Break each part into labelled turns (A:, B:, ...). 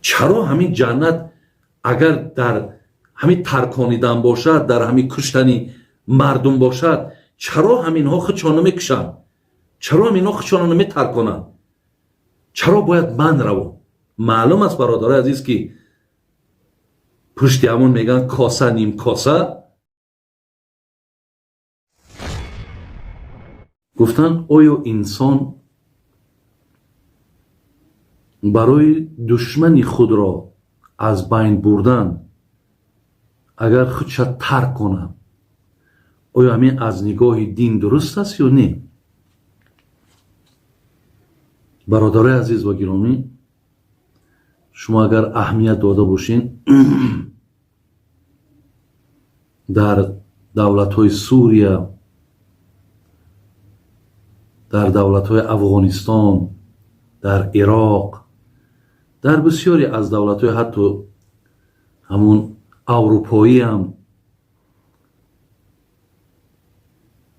A: چرا همین جنت اگر در همین ترکانیدن باشد، در همین کشتنی مردم باشد، چرا همین ها خودشان نمیکشند؟ چرا همین ها خودشان نمیترکانند؟ چرا باید من روم؟ معلوم است برادرای عزیز که پشت همون میگن کاسه نیم کاسه. گفتن آیا انسان برای دشمن خود را از بین بردن اگر خودش ترک کنه، آیا همین از نگاه دین درست است یا نه؟ برادرای عزیز و گرامی، شما اگر اهمیت داده باشین در دولت‌های سوریه، در دولت‌های افغانستان، در عراق، در بسیاری از دولت‌های حتی همون اروپایی هم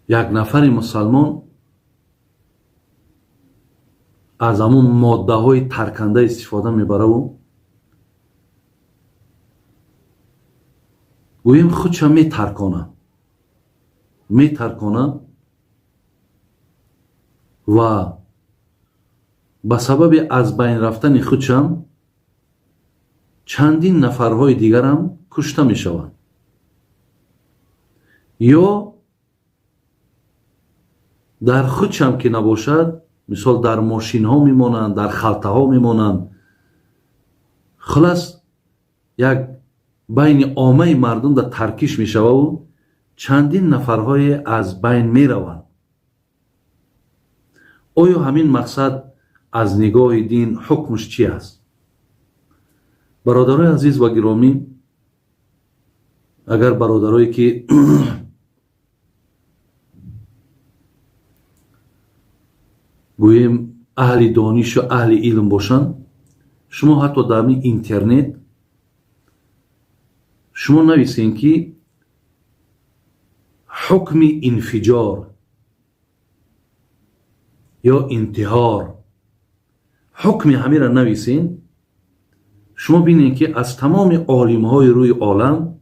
A: یک نفر مسلمان از همون ماده های ترکنده استفاده میبره و گوییم خودش میترکانه و به سبب از بین رفتن خودش چندین نفرهای دیگر هم کشته میشوند، یا در خودش هم که نباشد، مثال در ماشین ها میمانند، در خلطه ها میمانند، خلاص یک بین عامه مردم در ترکیش میشود و چندین نفرهای از بین میروند. آیا همین مقصد از نگاه دین حکمش چی است؟ برادرای عزیز و گرامی، اگر برادرایی که گوییم اهل دانش و اهل علم باشن، شما حتی در اینترنت شما نویسین که حکم انفجار یا انتحار، حکم همین را نویسین، شما بینید که از تمام عالم های روی عالم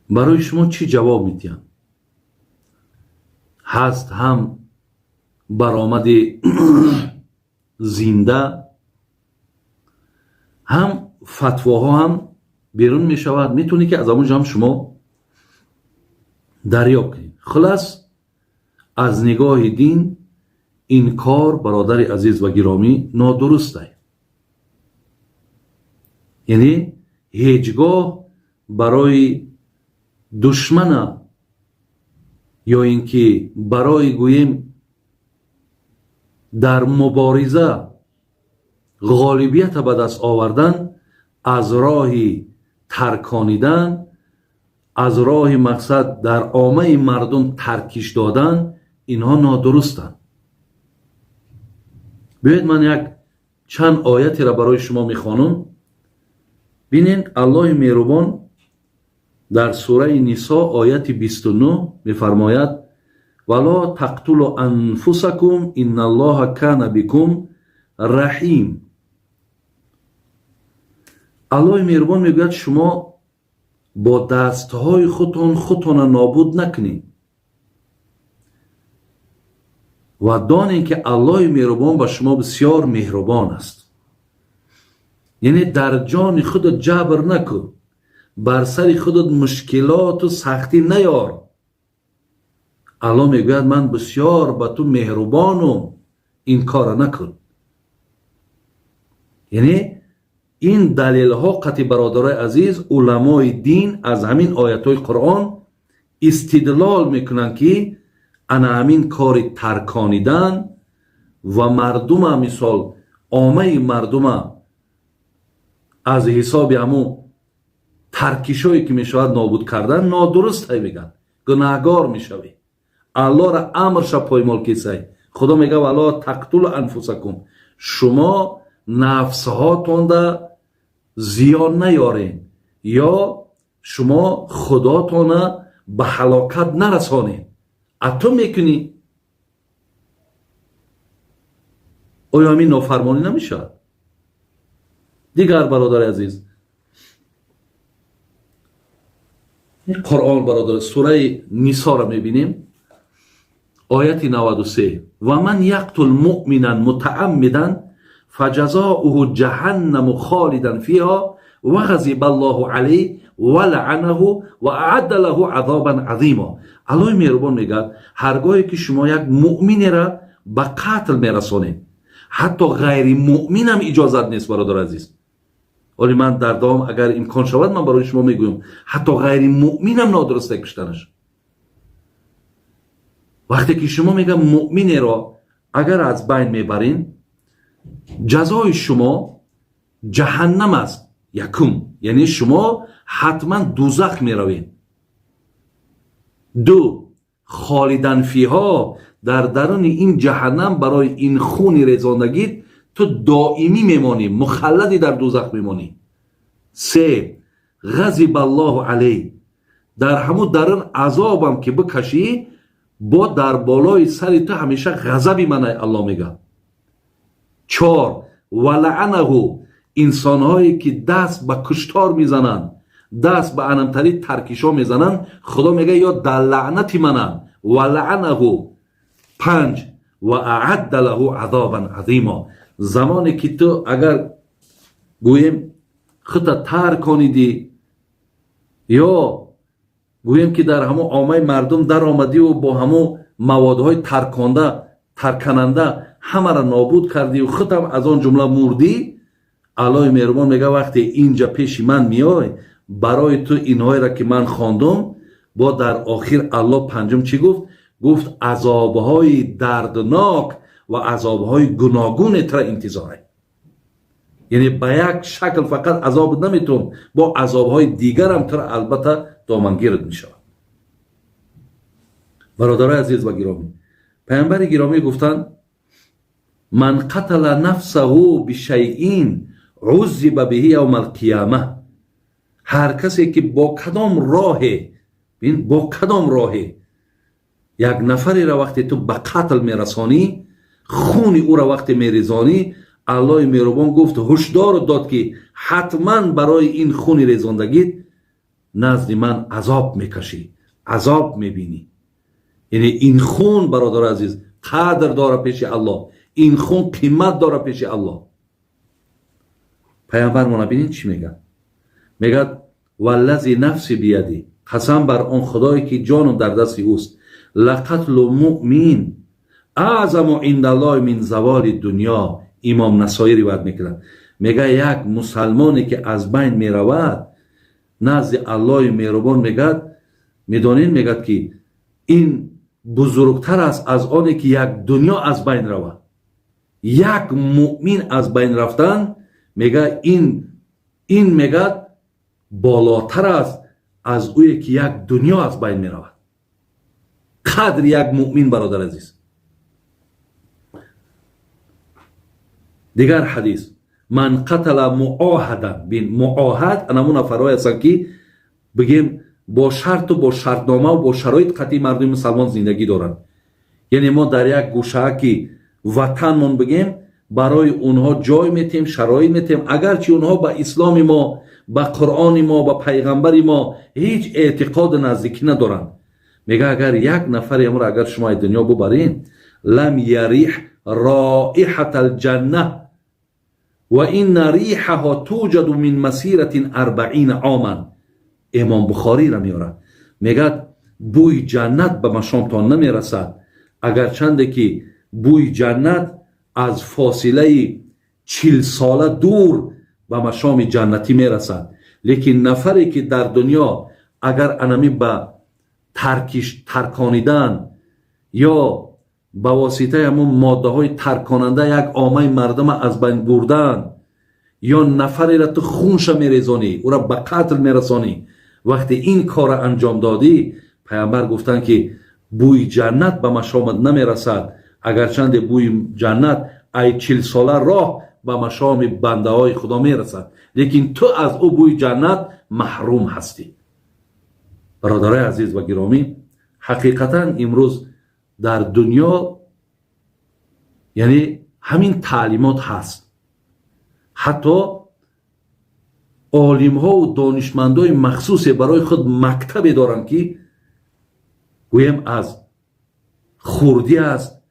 A: برای شما چی جواب میدن؟ هست هم برآمد زنده، هم فتواها هم بیرون می شود، میتونی که از اونجا هم شما دریافت کنید. خلاص از نگاه دین این کار برادر عزیز و گرامی نادرسته. یعنی هیچگاه برای دشمن یا اینکه برای گوییم در مبارزه غالبیت به دست آوردن از راه ترکانیدن، از راه مقصد در عامه مردم ترکیش دادن، اینها نادرستند. بیایید من یک چند آیتی را برای شما میخوانم. ببینید الله مهربان در سوره نساء آیت 29 میفرماید ولا تقتلوا انفسکم ان الله کان بکم رحیم. الله مهربان میگوید شما با دستهای خودتان نابود نکنید و دانید که الله مهربان با شما بسیار مهربان است. یعنی در جان خودت جبر نکن، بر سر خودت مشکلات و سختی نیار. الله میگوید من بسیار با تو مهربانم، این کار نکن. یعنی این دلیل ها قطعی برادرای عزیز علمای دین از همین آیت های قرآن استدلال میکنن که انا همین کار ترکانیدن و مردم مثال عامه مردم از حساب همون ترکیشایی که میشود نابود کردن نادرست های بگن، گناهگار میشوی. الله را امرش پایمال کیسه. خدا میگه ولا تقتلوا انفسکم، شما نفسهاتون را زیان نیارین یا شما خداتون را به هلاکت نرسانین. اتو میکنی آیا همین نافرمانی نمیشد؟ دیگر برادر عزیز، قرآن برادر سوره نساء را میبینیم آیت 93 و من یقتل مؤمنا متعمدا فجزاؤه جهنم خالدا فيها وغضب الله علیه ولعنه و اعد له عذابا عظیما. الله مهربان میگه هرگاهی که شما یک مؤمن را به قتل میرسانید، حتی غیر مؤمن هم اجازت نیست برادر عزیز. ولی من در دوام اگر امکان شود من برای شما میگویم حتی غیر مؤمن هم نادرسته کشتنش. وقتی که شما میگم مؤمن را اگر از بین میبرین، جزای شما جهنم است یکم، یعنی شما حتما دوزخ میروین. دو، خالدن فیها، در درون این جهنم برای این خون ریزاندگی تو دائمی میمانی، مخلدی در دوزخ میمانی. سه، غضب الله علیه، در همون درون عذابم که بکشی با در بالای سر تو همیشه غضبی منه الله میگه. چهار، ولعنه، انسانهایی که دست به کشتار میزنن، دست به انمتری ترکیشا میزنن، خدا میگه یا در لعنتی منن ولعنه. پنج، و اعد له عذابا عظیما، زمانی که تو اگر گویم خطا تر کنیدی یا گویم که در همون عامه مردم در آمدی و با همون موادهای ترکننده همه را نابود کردی و خطم از آن جمله مردی، الله مهربان میگه وقتی اینجا پیش من میای برای تو اینهایی را که من خواندم، با در آخر الله پنجم چی گفت؟ گفت عذابهای دردناک و عذابهای گوناگون تر انتظاره. یعنی به یک شکل فقط عذاب نمیتون، با عذابهای دیگر هم تر البته دامنگیرت میشه. برادرای عزیز و گرامی، پیامبر گرامی گفتن من قتل نفسه بشیء عذب به یوم القیامه، هر کسی که با کدام راه یک نفری را وقتی تو به قتل میرسانی، خون او را وقتی میریزانی، الله مهربان گفت هشدار داد که حتما برای این خون ریزاندگی نزد من عذاب میکشی، عذاب میبینی. یعنی این خون برادر عزیز قدر داره پیش الله، این خون قیمت داره پیش الله. پیامبر ما ببینید چی میگه؟ میگه والذی نفسی بیدی، قسم بر آن خدایی که جانم در دست اوست، لقتل مؤمن اعظم عند الله من زوال دنیا. امام نسائی روایت میکنه، میگه یک مسلمانی که از بین میرود نزد الله مهربان میگه میدونین میگه که این بزرگتر است از آنی که یک دنیا از بین رود. یک مؤمن از بین رفتن میگه این میگه بالاتر است از اویی که یک دنیا از بین میرود. قدر یک مؤمن برادر عزیز. دیگر حدیث من قتل معاهدا، بین معاهد انمون نفرای هستن که بگیم با شرط و با شرطنامه و با شرایط قطعی مردم مسلمان زندگی دارن. یعنی ما در یک گوشه که وطنمون بگیم برای اونها جای میتیم، شرایط میتیم، اگرچه اونها به اسلام ما، به قرآن ما، به پیغمبر ما هیچ اعتقاد نزدیکی ندارن. میگه اگر یک نفر امر اگر شما دنیا ببرین، لم یریح رائحة الجنه و این ریحها توجد من مسیرة 40 عاما. امام بخاری را میاره، میگه بوی جنت به مشامتان نمیرسد، اگر چنده که بوی جنت از فاصله 40 ساله دور به مشام جنتی میرسد. لیکن نفری که در دنیا اگر انمی به ترکانیدن یا به واسطه همون ماده های ترکاننده یک عامه مردم از بین بردن، یا نفری را تو خونش میریزانی، او را به قتل میرسانی، وقتی این کار انجام دادی، پیامبر گفتن که بوی جنت به مشامت نمیرسد، اگرچند بوی جنت ای 40 ساله راه به مشام بنده های خدا میرسد، لیکن تو از او بوی جنت محروم هستی. برادرای عزیز و گرامی، حقیقتا امروز در دنیا یعنی همین تعلیمات هست. حتی عالم ها و دانشمندای مخصوص برای خود مکتب دارند که گویم از خوردی است،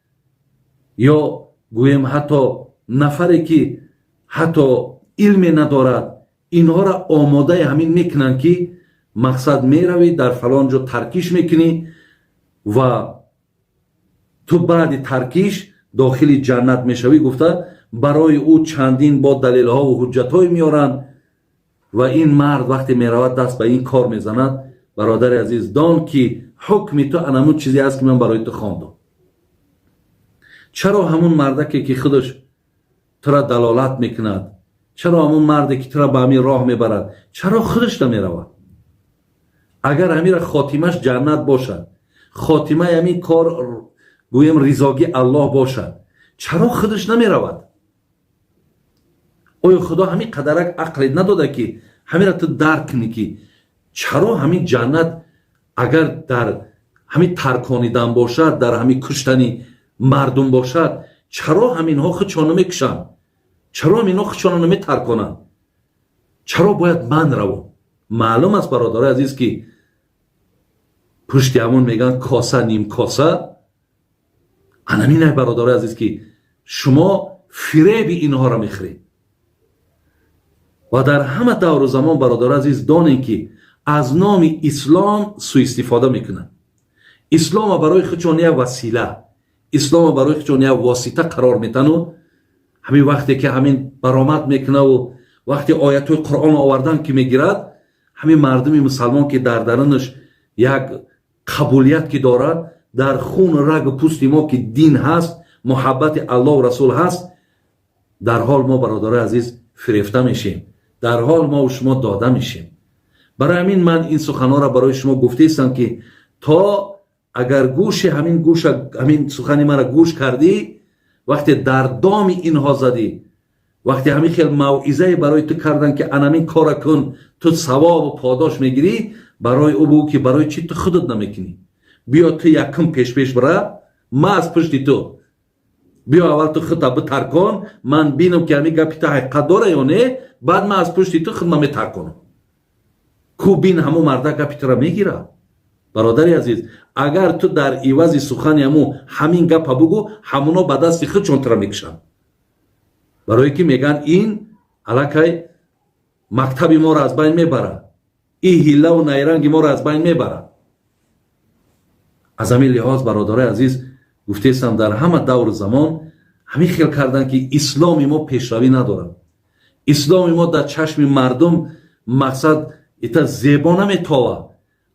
A: یا گویم حتی نفری که حتی علم ندارد اینها را آماده همین میکنن که مقصد میروی در فلان جا ترکیش میکنی و تو بعد ترکیش داخل جنت میشوی. گفته برای او چندین با دلیل ها و حجت های میارن و این مرد وقتی میرود دست به این کار میزند. برادر عزیز دان که حکم تو انمون چیزی است که من برای تو خواندم. چرا همون مردکی که خودش تو را دلالت میکند، چرا همون مردی که تو را به همین راه میبرد، چرا خودش نمیرود؟ اگر همین خاتمش جنت باشد، خاتمه همین کار گویم رضاگی الله باشد، چرا خودش نمیرود؟ آیا خدا همین قدرک عقل نداده که همین را تو درک کنی که چرا همین جنت اگر در همین ترکانیدن باشد، در همین کشتنی مردم باشد، چرا همین ها خودشان نمیکشن؟ چرا همین ها خودشان نمیترکانند؟ چرا باید من روم؟ معلوم است برادر عزیز که پشت همون میگن کاسه نیم کاسه. همین برادر عزیز که شما فریب اینها را میخورید و در همه دور و زمان برادر عزیز دانید که از نام اسلام سوء استفاده میکنن. اسلام برای خودشان یک وسیله، اسلام برای خودشان یک واسطه قرار میدن و همین وقتی که همین برآمد میکنه و وقتی آیت قرآن آوردن که میگیرد، همین مردم مسلمان که در درونش یک قبولیت که دارد، در خون رگ و پوست ما که دین هست، محبت الله و رسول هست، در حال ما برادر عزیز فریفته میشیم، در حال ما و شما داده میشیم. برای همین من این سخنها را برای شما گفته استم که تا اگر گوش همین سخن من را گوش کردی، وقتی در دام اینها زدی، وقتی همین خیلی موعظه برای تو کردن که همین کار کن تو ثواب و پاداش میگیری، برای او بگو که برای چی تو خودت نمیکنی؟ بیا تو یکم پیش بره، من از پشت تو، بیا اول تو خودت بترکان، من بینم که همین گپی تو حقیقت داره یا نه، بعد من از پشت تو خودم میترکانم. کو بین همون مرده گپی تو را میگیره. برادر عزیز اگر تو در عوض سخن همین گپ بگو، همونا به دست خود چون تو را میکشن، برای که میگن این الکی مکتب ما را از بین میبره، این حیله و نیرنگ ما را از بین میبره. از همین لحاظ برادر عزیز گفته استم در همه دور زمان همین خیال کردن که اسلام ما پیشروی نداره. اسلام ما در چشم مردم مقصد ایتا زیبا نمیتاوه.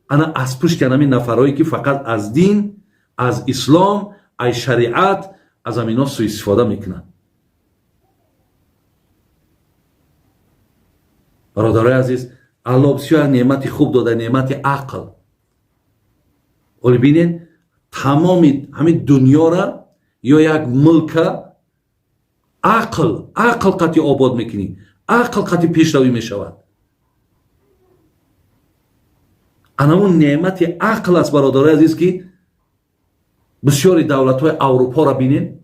A: انا از پشت کنم نفرهایی که فقط از دین، از اسلام، از شریعت، از همین ها سوء استفاده میکنن. برادر عزیز الله بسیار نعمت خوب داده، نعمت عقل. ولی بینید تمام همین دنیا را یا یک ملک عقل قطعی آباد میکنی، عقل قطعی پیشروی میشود. انمون نعمت عقل است برادر عزیز که بسیاری دولت های اروپا را بینید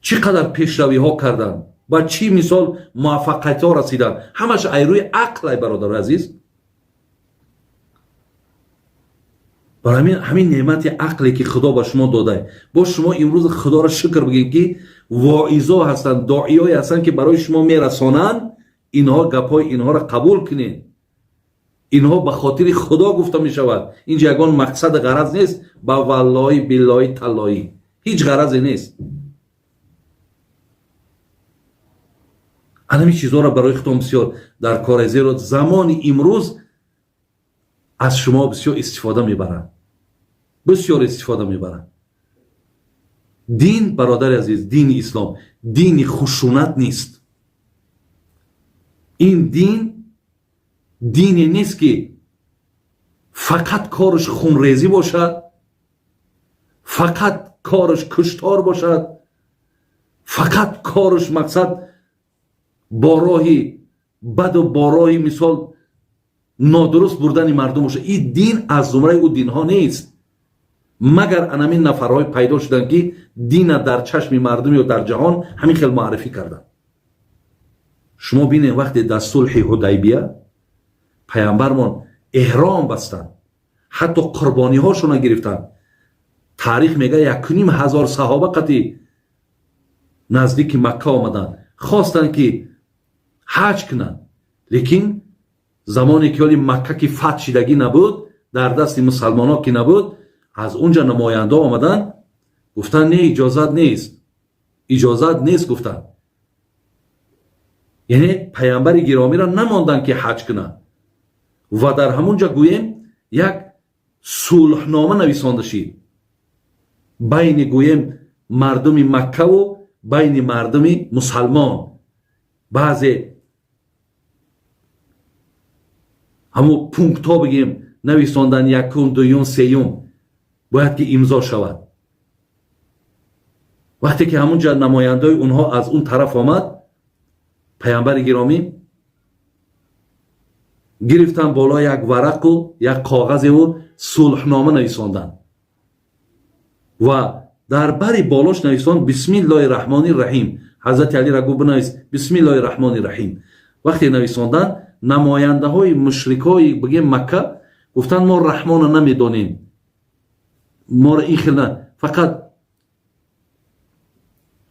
A: چقدر پیشروی ها کردن، با چی مثال موفقیت ها رسیدن، همش ایروی عقل ای برادر عزیز. برای همین نعمت عقلی که خدا به شما داده، با شما امروز خدا را شکر بگید که واعظا هستند، داعیای هستند که برای شما میرسانند، اینها گپای اینها را قبول کنید. اینها به خاطر خدا گفته می شود. اینجا یگان مقصد غرض نیست، با والله بالله تالله هیچ غرضی نیست. همین چیزها را برای خودم بسیار در کار، زیرا زمان امروز از شما بسیار استفاده میبرند، بسیار استفاده میبرند. دین برادر عزیز، دین اسلام دین خشونت نیست. این دینی نیست که فقط کارش خونریزی باشد، فقط کارش کشتار باشد، فقط کارش مقصد با راهی بد و با راهی مثال نادرست بردن مردم باشه. این دین از زمره او دین ها نیست، مگر انمین نفرهای پیدا شدن که دین در چشم مردم یا در جهان همین خیلی معرفی کردن. شما بینید وقتی در صلح حدیبیه پیامبرمون احرام بستن، حتی قربانی هاشون گرفتن. تاریخ میگه 1,500 صحابه قطعی نزدیک مکه آمدن، خواستن که حج کنن، لیکن زمانی که مکه که فتح شدگی نبود، در دست مسلمان ها که نبود، از اونجا نماینده آمدن گفتن نه اجازت نیست، اجازت نیست گفتن. یعنی پیامبر گرامی را نماندن که حج کنن و در همونجا گویم یک صلحنامه نویسانده شد بین گویم مردم مکه و بین مردم مسلمان. بعضی همو پونکت ها بگیم نویساندن، یکم دوم سیوم باید که امضا شود. وقتی که همونجا نماینده اونها از اون طرف آمد، پیامبر گرامی گرفتن بالا یک ورق و یک کاغذ و صلحنامه نویساندن و در بری بالاش نویساند بسم الله الرحمن الرحیم. حضرت علی را گفت بنویس بسم الله الرحمن الرحیم. وقتی نویساندن، نماینده های مشرکای بگیم مکه گفتن ما رحمان نمیدانیم، ما را این خیلی نه، فقط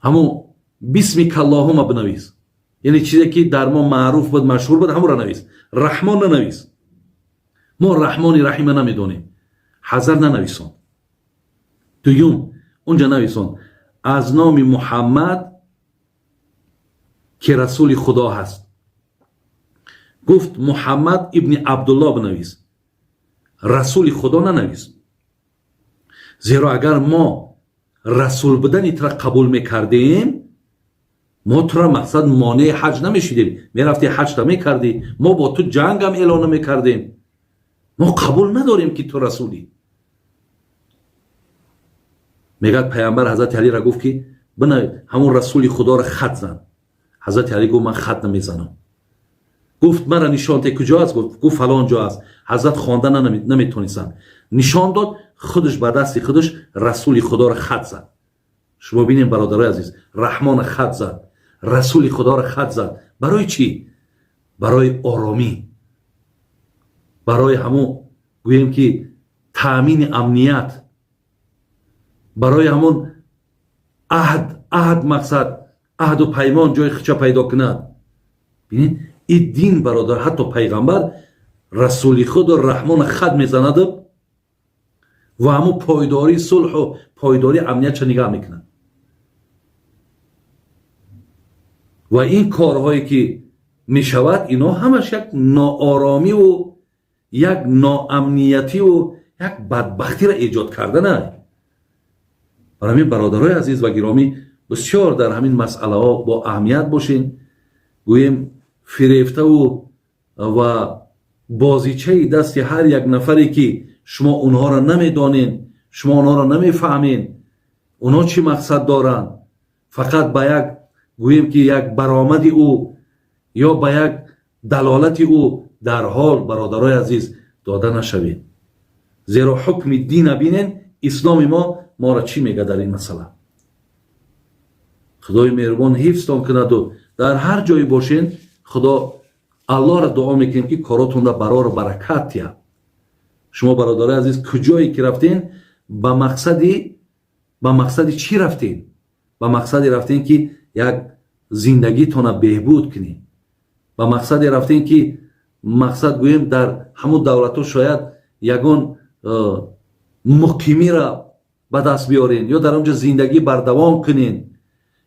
A: همون بسمک اللهم بنویس، یعنی چیزی که در ما معروف بود مشهور بود همون را نویس، رحمان ننویس، ما رحمان رحیم نمیدانیم. حضرت ننویسان. دوم اونجا نویسان از نام محمد که رسول خدا هست. گفت محمد ابن عبدالله بنویس، رسول خدا ننویس. زیرا اگر ما رسول بودن را قبول میکردیم، ما تو را مقصد مانع حج نمیشیدیم، میرفتی حج تا میکردی، ما با تو جنگ هم اعلان میکردیم. ما قبول نداریم که تو رسولی. میگه پیامبر حضرت علی را گفت که بنا همون رسول خدا را خط زن. حضرت علی گفت من خط نمیزنم. گفت مرا نشان ده کجا است؟ گفت فلان جا است. حضرت خواندن نمیتونستن، نشان داد، خودش با دست خودش رسول خدا را خط زد. شما ببینید برادرای عزیز، رحمان خط زد، رسول خدا را خط زد. برای چی؟ برای آرامی، برای همون گوییم که تامین امنیت، برای همون عهد مقصد، عهد و پیمان جای خچه پیدا کند. ببینید این دین برادر، حتی پیغمبر رسول خود و رحمان خط میزند و همون پایداری صلح و پایداری امنیت چه نگاه میکنند. و این کارهایی که میشود اینا همش یک ناآرامی و یک ناامنیتی و یک بدبختی را ایجاد کردن. برای همین برادرای عزیز و گرامی بسیار در همین مسئله ها با اهمیت باشین. گویم فریفته و بازیچه دست هر یک نفری که شما اونها را نمیدانین، شما اونها را نمیفهمین، اونها چی مقصد دارن، فقط با یک گویم که یک برآمد او یا با یک دلالت او در حال برادرای عزیز داده نشوید. زیرا حکم دین بینین، اسلام ما را چی میگه در این مسئله. خدای مهربان حفظتان کند و در هر جایی باشین خدا الله را دعا میکنیم که کاراتون را برای برکت تیا. شما برادرای عزیز کجایی که رفتین با مقصدی چی رفتین؟ با مقصدی رفتین که یک زندگی تون بهبود کنین، با مقصدی رفتین که مقصد گویم در همون دولت ها شاید یگان مقیمی را به دست بیارین یا در اونجا زندگی بردوام کنین،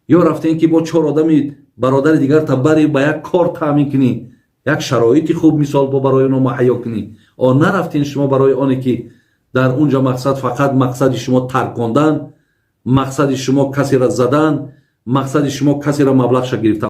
A: یا رفتین که با 4 آدم برادر دیگر تا بری با یک کار تامین کنی، یک شرایطی خوب مثال با برای اونها مهیا کنی. نرفتین شما برای آنی که در اونجا مقصد فقط مقصد شما ترکاندن، مقصد شما کسی را زدن، مقصد شما کسی را مبلغش گرفتن.